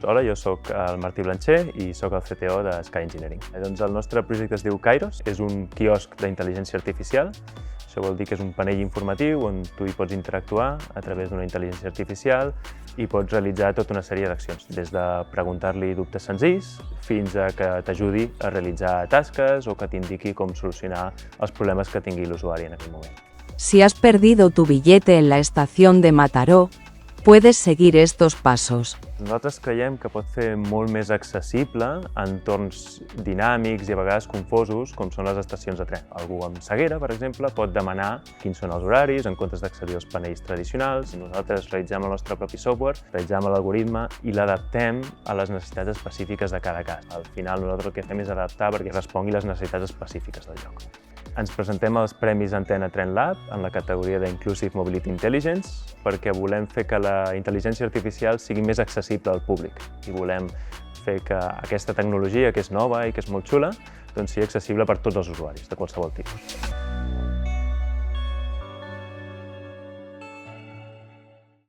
Hola, jo sóc el Martí Blancher i sóc el CTO de Sky Engineering. Doncs el nostre projecte es diu Kairos, és un quiosc d'intel·ligència artificial. Això vol dir que és un panell informatiu on tu hi pots interactuar a través d'una intel·ligència artificial i pots realitzar tota una sèrie d'accions, des de preguntar-li dubtes senzills fins a que t'ajudi a realitzar tasques o que t'indiqui com solucionar els problemes que tingui l'usuari en aquell moment. Si has perdido tu billete en la estación de Mataró, puedes seguir estos pasos. Nosaltres creiem que pot fer molt més accessible entorns dinàmics i a vegades confosos com són les estacions de tren. Algú amb ceguera, per exemple, pot demanar quins són els horaris en comptes d'accedir als panells tradicionals. Nosaltres realitzem el nostre propi software, realitzem l'algoritme i l'adaptem a les necessitats específiques de cada cas. Al final nosaltres el que fem és adaptar perquè respongui les necessitats específiques del lloc. Ens presentem als Premis Antena Trend Lab en la categoria d'Inclusive Mobility Intelligence perquè volem fer que la intel·ligència artificial sigui més accessible al públic i volem fer que aquesta tecnologia, que és nova i que és molt xula, doncs sigui accessible per tots els usuaris, de qualsevol tipus.